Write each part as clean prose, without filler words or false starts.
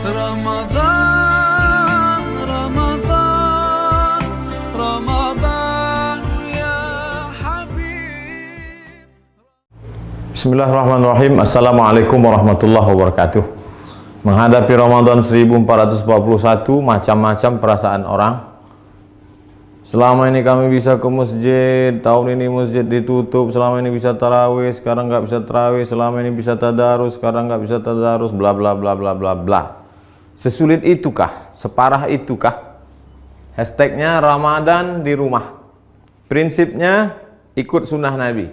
Ramadan, Ramadan, Ramadan ya Habib. Bismillahirrahmanirrahim. Assalamualaikum warahmatullahi wabarakatuh. Menghadapi Ramadan 1441, macam-macam perasaan orang. Selama ini kami bisa ke masjid, tahun ini masjid ditutup. Selama ini bisa tarawih, sekarang nggak bisa tarawih. Selama ini bisa tadarus, sekarang nggak bisa tadarus. Bla bla bla bla bla bla. Sesulit itukah? Separah itukah? Hashtagnya Ramadan di rumah. Prinsipnya ikut sunnah Nabi.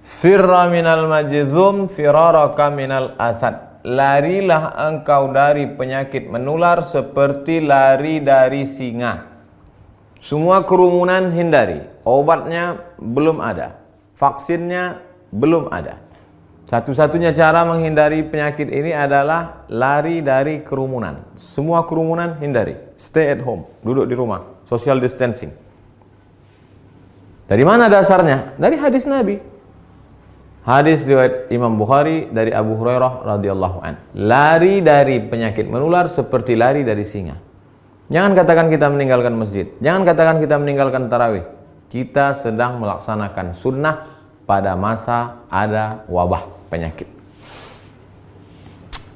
Firra minal majzum firaraka minal asad. Larilah engkau dari penyakit menular seperti lari dari singa. Semua kerumunan hindari. Obatnya belum ada. Vaksinnya belum ada. Satu-satunya cara menghindari penyakit ini adalah lari dari kerumunan. Semua kerumunan hindari. Stay at home. Duduk di rumah. Social distancing. Dari mana dasarnya? Dari hadis Nabi. Hadis riwayat Imam Bukhari dari Abu Hurairah radhiyallahu an. Lari dari penyakit menular seperti lari dari singa. Jangan katakan kita meninggalkan masjid. Jangan katakan kita meninggalkan tarawih. Kita sedang melaksanakan sunnah pada masa ada wabah penyakit.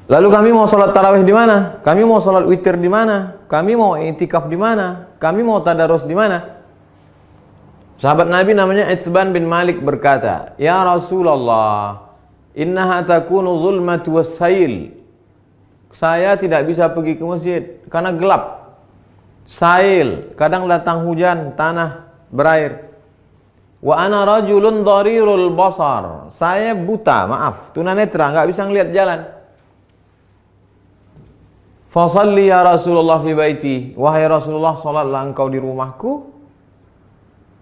Lalu kami mau sholat tarawih di mana? Kami mau sholat witir di mana? Kami mau i'tikaf di mana? Kami mau tadarus di mana? Sahabat Nabi namanya Itsban bin Malik berkata, "Ya Rasulullah, innaha takunu zulmatu wassail." Saya tidak bisa pergi ke masjid karena gelap. Sail, kadang datang hujan, tanah berair. Wa ana rajulun dharirul basar. Saya buta, maaf, tunanetra, nggak bisa ngelihat jalan. Fasalli ya Rasulullah fi baiti. Wahai Rasulullah, salatlah engkau di rumahku.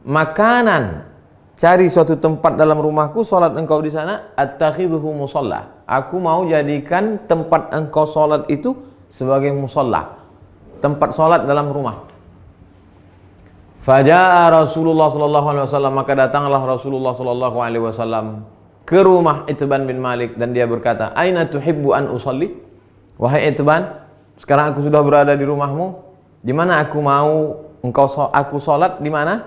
Makanan, cari suatu tempat dalam rumahku, salat engkau di sana. Attakhidhuhu musalla. Aku mau jadikan tempat engkau salat itu sebagai musalla. Tempat sholat dalam rumah. Faja'a Rasulullah sallallahu alaihi wasallam, maka datanglah Rasulullah sallallahu alaihi wasallam ke rumah Itsban bin Malik dan dia berkata, "Aina tuhibbu an usalli?" Wahai Itsban, sekarang aku sudah berada di rumahmu. Di mana aku mau aku sholat di mana?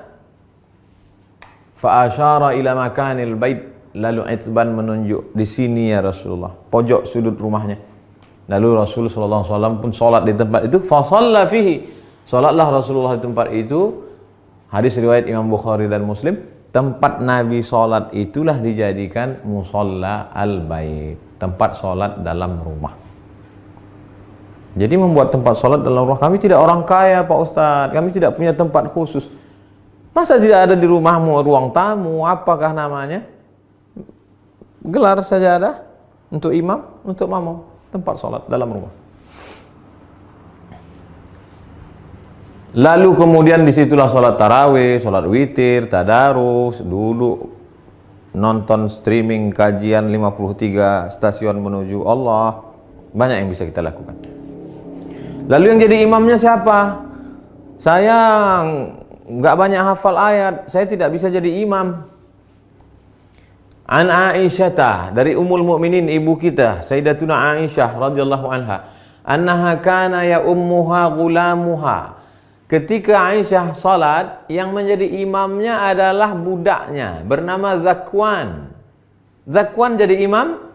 Fa asyara ila makanil bait. Lalu Itsban menunjuk, di sini ya Rasulullah, pojok sudut rumahnya. Lalu Rasulullah SAW pun sholat di tempat itu. Fasalla fihi. Sholatlah Rasulullah di tempat itu. Hadis riwayat Imam Bukhari dan Muslim. Tempat Nabi sholat itulah dijadikan musalla al-bait. Tempat sholat dalam rumah. Jadi membuat tempat sholat dalam rumah. Kami tidak orang kaya Pak Ustadz. Kami tidak punya tempat khusus. Masa tidak ada di rumahmu ruang tamu? Apakah namanya? Gelar sajadah untuk imam, untuk makmum. Tempat sholat dalam rumah. Lalu kemudian disitulah sholat tarawih, sholat witir, tadarus, duduk nonton streaming kajian 53 stasiun menuju Allah. Banyak yang bisa kita lakukan. Lalu yang jadi imamnya siapa? Saya nggak banyak hafal ayat, saya tidak bisa jadi imam. An Aisyah, dari Ummul Mukminin, ibu kita Sayyidatuna Aisyah radhiyallahu anha, annaha kana ya ummuha gulamuha. Ketika Aisyah salat, yang menjadi imamnya adalah budaknya bernama Zakwan. Zakwan jadi imam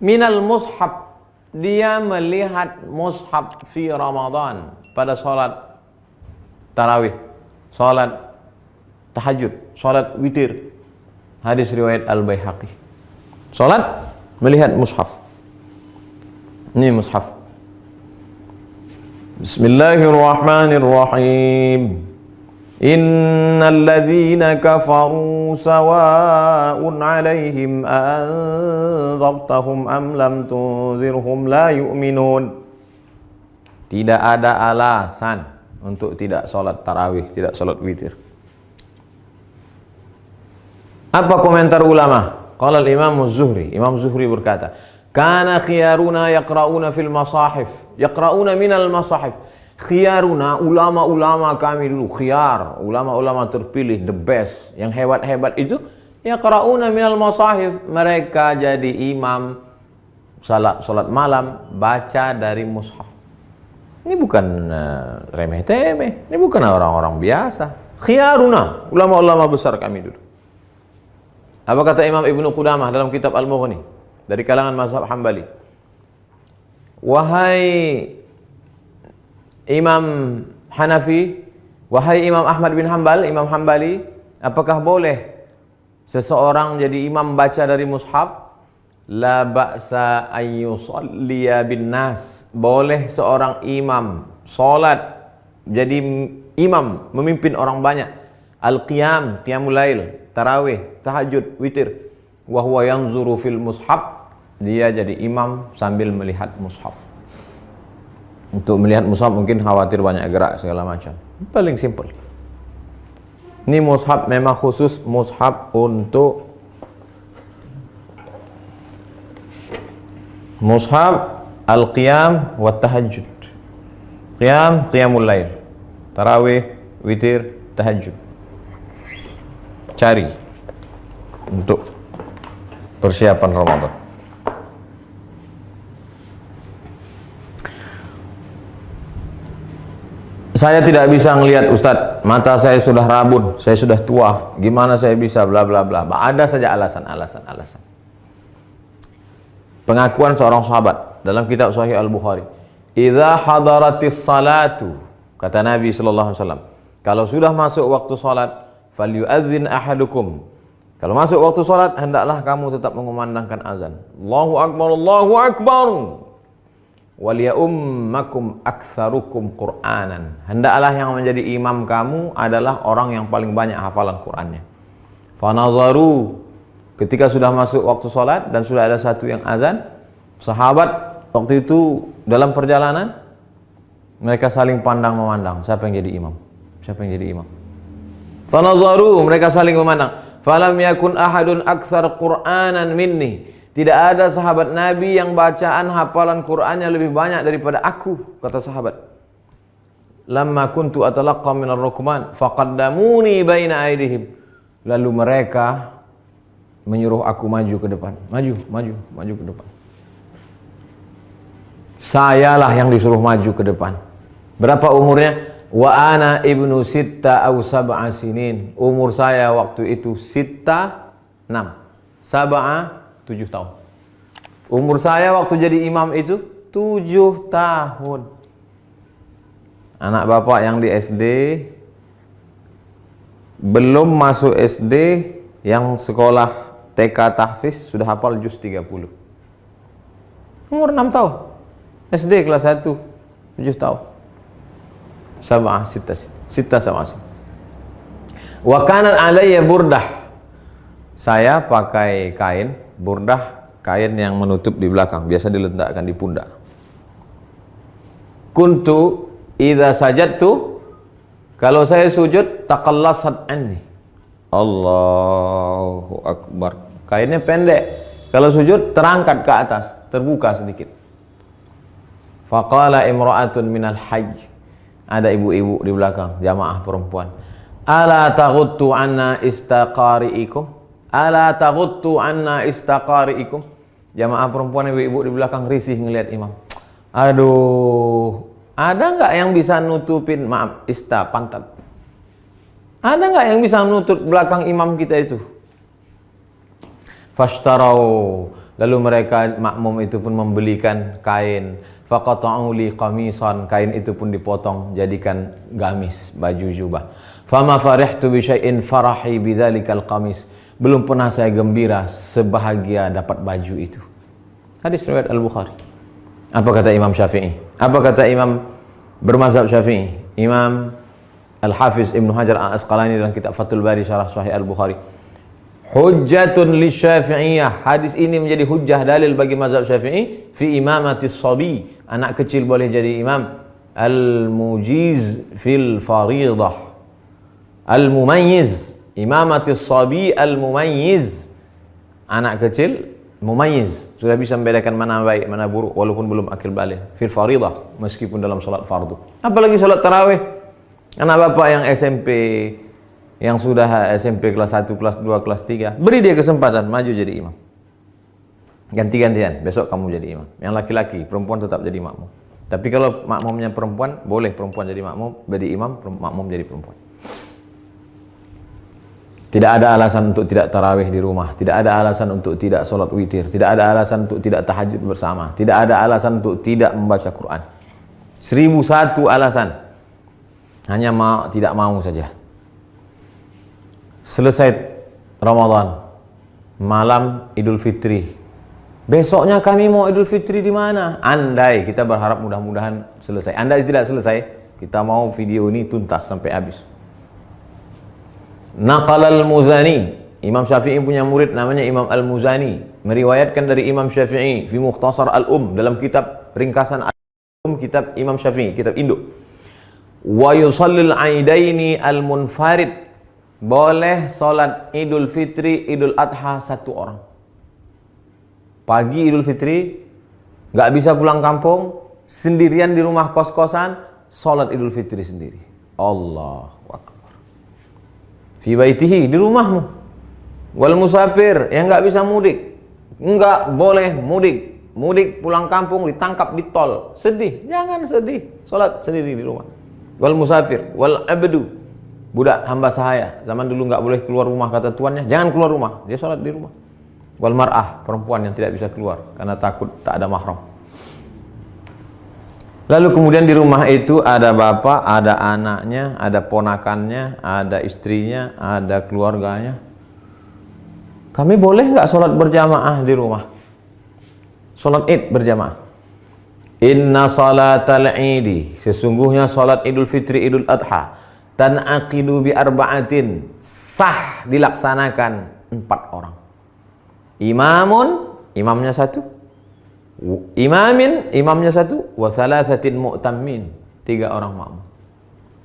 minal mushaf. Dia melihat mushaf fi Ramadan pada salat tarawih, salat tahajud, salat witir. Hadis riwayat Al-Baihaqi. Salat melihat mushaf. Ini mushaf. Bismillahirrahmanirrahim. Innal ladzina kafaru sawa'un 'alaihim anzartahum am lam tunzirhum la yu'minun. Tidak ada alasan untuk tidak salat tarawih, tidak salat witir. Apa komentar ulama? Qala al-Imam Az-Zuhri. Imam Zuhri berkata, "Kana khiyaruna yaqra'una fil masahif." Yaqra'una minal masahif. Khiyaruna, ulama-ulama kami dulu, khiyar, ulama-ulama terpilih, the best, yang hebat-hebat itu, yaqra'una minal masahif. Mereka jadi imam salat malam baca dari mushaf. Ini bukan remeh temeh, ini bukan orang-orang biasa. Khiyaruna, ulama-ulama besar kami dulu. Apa kata Imam Ibnu Qudamah dalam kitab Al-Mughni dari kalangan mazhab Hambali? Wahai Imam Hanafi, wahai Imam Ahmad bin Hanbal, Imam Hambali, apakah boleh seseorang jadi imam baca dari mushaf? La ba'sa ayyusalliya bin nas. Boleh seorang imam salat jadi imam memimpin orang banyak. Al-qiyam, qiyamul lail, tarawih, tahajud, witir. Wa huwa yanzuru fil mushaf. Dia jadi imam sambil melihat mushaf. Untuk melihat mushaf mungkin khawatir banyak gerak segala macam. Paling simple. Ini mushaf memang khusus mushaf untuk mushaf al-qiyam wa tahajud. Qiyam, qiyamul lail. Tarawih, witir, tahajud. Cari untuk persiapan Ramadan. Saya tidak bisa melihat Ustadz, mata saya sudah rabun, saya sudah tua, gimana saya bisa bla bla bla. Ada saja alasan. Pengakuan seorang sahabat dalam kitab Sahih Al-Bukhari. Idza hadaratis salatu, kata Nabi sallallahu alaihi wasallam, kalau sudah masuk waktu salat, falyu'adzin ahadukum. Kalau masuk waktu salat, hendaklah kamu tetap mengumandangkan azan. Allahu akbar, Allahu akbar. Waliyummakum aktsarukum Qur'anan. Hendaklah yang menjadi imam kamu adalah orang yang paling banyak hafalan Qur'annya. Fanazaru, ketika sudah masuk waktu sholat dan sudah ada satu yang azan, sahabat waktu itu dalam perjalanan mereka saling pandang memandang, siapa yang jadi imam? Siapa yang jadi imam? Fanazaru, mereka saling memandang. Falam yakun ahadun aktsar Qur'anan minni. Tidak ada sahabat Nabi yang bacaan hafalan Qur'annya lebih banyak daripada aku, kata sahabat. Lamma kuntu atalaqqa minar rukman faqaddamuni baina aydihim. Lalu mereka menyuruh aku maju ke depan. Maju ke depan. Sayalah yang disuruh maju ke depan. Berapa umurnya? Wa ana ibnu sitta aw sab'a sinin. Umur saya waktu itu sitta 6. Sab'a 7 tahun. Umur saya waktu jadi imam itu 7 tahun. Anak bapak yang di SD, belum masuk SD, yang sekolah TK tahfiz sudah hafal juz 30. Umur 6 tahun. SD kelas 1, 7 tahun. Sab'ah sitta sab'ah. Wa kanat alayya burdah. Saya pakai kain burdah, kain yang menutup di belakang, biasa diletakkan di pundak. Kuntu idza sajadtu, kalau saya sujud, taqallasat anni. Allahu akbar. Kainnya pendek. Kalau sujud terangkat ke atas, terbuka sedikit. Faqala imra'atun minal hajj. Ada ibu-ibu di belakang, jamaah perempuan. Ala taghuttu anna istaqari'ikum? Ala taghuttu anna istaqari'ikum? Jamaah perempuan ibu-ibu di belakang risih ngelihat imam. Aduh, ada nggak yang bisa nutupin, maaf, pantat? Ada nggak yang bisa nutup belakang imam kita itu? Fashtarau, lalu mereka makmum itu pun membelikan kain. Faqata'u li qamisan, kain itu pun dipotong jadikan gamis, baju jubah. Fama farihtu bi syai'in farahi bidzalikal qamis. Belum pernah saya gembira sebahagia dapat baju itu. Hadis riwayat Al-Bukhari. Apa kata Imam Syafi'i? Apa kata Imam bermazhab Syafi'i? Imam Al-Hafiz Ibnu Hajar Al-Asqalani dalam kitab Fathul Bari Syarah Sahih Al-Bukhari. Hujjatun li Syafi'iyah. Hadis ini menjadi hujjah dalil bagi mazhab Syafi'i fi imamatis sabi. Anak kecil boleh jadi imam. Al-mujiz fil faridah. Al-mumayyiz. Imamatis sabi al-mumayyiz. Anak kecil mumayyiz, sudah bisa membedakan mana baik mana buruk walaupun belum akil balik. Fil faridah, meskipun dalam salat fardu. Apalagi salat tarawih. Anak bapak yang SMP, yang sudah SMP kelas 1, kelas 2, kelas 3, beri dia kesempatan maju jadi imam. Ganti-gantian, besok kamu jadi imam. Yang laki-laki, perempuan tetap jadi makmum. Tapi kalau makmumnya perempuan, boleh perempuan jadi makmum, jadi imam, makmum jadi perempuan. Tidak ada alasan untuk tidak tarawih di rumah, tidak ada alasan untuk tidak sholat witir, tidak ada alasan untuk tidak tahajud bersama, tidak ada alasan untuk tidak membaca Quran. 1001 alasan. Hanya tidak mau saja. Selesai Ramadan, malam Idul Fitri. Besoknya kami mau Idul Fitri di mana? Andai, kita berharap mudah-mudahan selesai. Andai tidak selesai, kita mau video ini tuntas sampai habis. Naqal al-Muzani, Imam Syafi'i punya murid namanya Imam al-Muzani, meriwayatkan dari Imam Syafi'i fi Mukhtasar al-Um, dalam kitab ringkasan al-Um, kitab Imam Syafi'i, kitab induk. Wa yusallil aidaini al-munfarid, boleh salat Idul Fitri, Idul Adha satu orang. Pagi Idul Fitri, nggak bisa pulang kampung, sendirian di rumah kos-kosan, salat Idul Fitri sendiri. Allahu Akbar. Fi baitihi, di rumahmu. Wal musafir, yang nggak bisa mudik, nggak boleh mudik. Mudik pulang kampung ditangkap di tol, sedih, jangan sedih, salat sendiri di rumah. Wal musafir, wal abdu, budak hamba sahaya, zaman dulu nggak boleh keluar rumah kata tuannya, jangan keluar rumah, dia salat di rumah. Wal mar'ah, perempuan yang tidak bisa keluar karena takut tak ada mahram. Lalu kemudian di rumah itu ada bapak, ada anaknya, ada ponakannya, ada istrinya, ada keluarganya. Kami boleh nggak sholat berjamaah di rumah? Sholat id berjamaah. Inna salatal idi, sesungguhnya sholat Idul Fitri, Idul Adha, tan'aqidu bi arba'atin, sah dilaksanakan 4 orang. Imamun, imamnya 1. Imamin, imamnya 1. Wa salasatin mu'tammin, 3 orang makmum.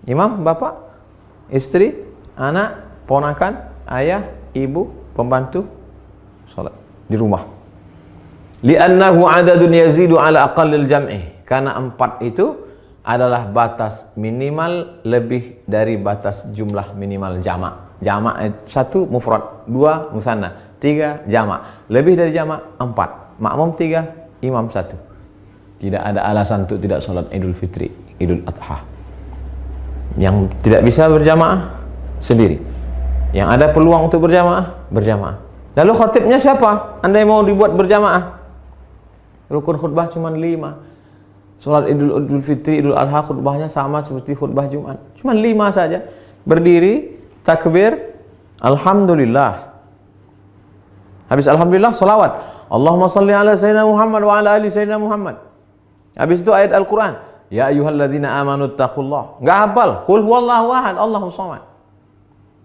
Imam, bapak, istri, anak, ponakan, ayah, ibu, pembantu, salat di rumah. Li'annahu adadun yazidu ala aqallil jam'i, karena 4 itu adalah batas minimal lebih dari batas jumlah minimal jamak. Jamak 1 mufrad, 2 musanna, 3 jamak, lebih dari jamak 4, makmum 3, imam 1. Tidak ada alasan untuk tidak sholat Idul Fitri, Idul Adha. Yang tidak bisa berjamaah sendiri, yang ada peluang untuk berjamaah, berjamaah. Lalu khatibnya siapa? Andai mau dibuat berjamaah, rukun khutbah cuma 5. Sholat Idul Fitri, Idul Adha khutbahnya sama seperti khutbah Jumat, cuma 5 saja. Berdiri, takbir, alhamdulillah. Habis alhamdulillah, salawat. Allahumma salli ala sayyidina Muhammad wa ala ali sayyidina Muhammad. Habis itu ayat Al-Quran. Ya ayyuhalladzina amanu taqullah. Enggak hafal. Qul huwallahu ahad, Allahus samad.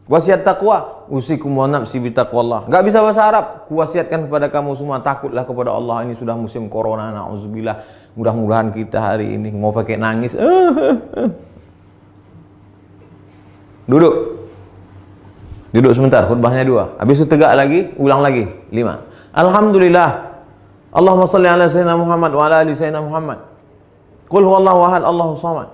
Wasiat taqwa, usikum wa nafsi bi taqwallah. Enggak bisa bahasa Arab. Kuwasiatkan kepada kamu semua, takutlah kepada Allah. Ini sudah musim corona, na'udzubillah. Mudah-mudahan kita hari ini mau pakai nangis. Duduk. Duduk sebentar, khutbahnya 2. Habis itu tegak lagi, ulang lagi 5. Alhamdulillah. Allahumma salli ala sayyidina Muhammad wa ala ali sayyidina Muhammad. Qul huwallahu ahad, Allahus samad.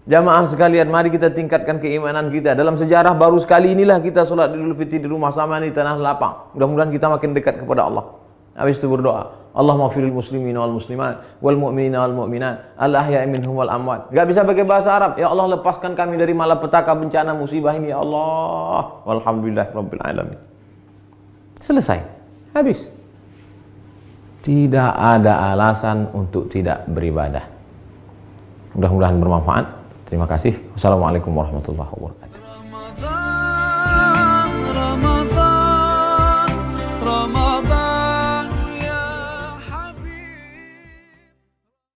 Jamaah sekalian, mari kita tingkatkan keimanan kita. Dalam sejarah baru sekali inilah kita sholat Idul Fitri di rumah sama di tanah lapang. Mudah-mudahan kita makin dekat kepada Allah. Habis itu berdoa, Allahumma firil muslimin wal muslimat wal mu'minina wal mu'minat al ahya'i minhum wal amwat. Enggak bisa pakai bahasa Arab. Ya Allah, lepaskan kami dari malapetaka, bencana, musibah ini ya Allah. Walhamdulillah rabbil alamin. Selesai. Habis. Tidak ada alasan untuk tidak beribadah. Mudah-mudahan bermanfaat. Terima kasih. Wassalamualaikum warahmatullahi wabarakatuh.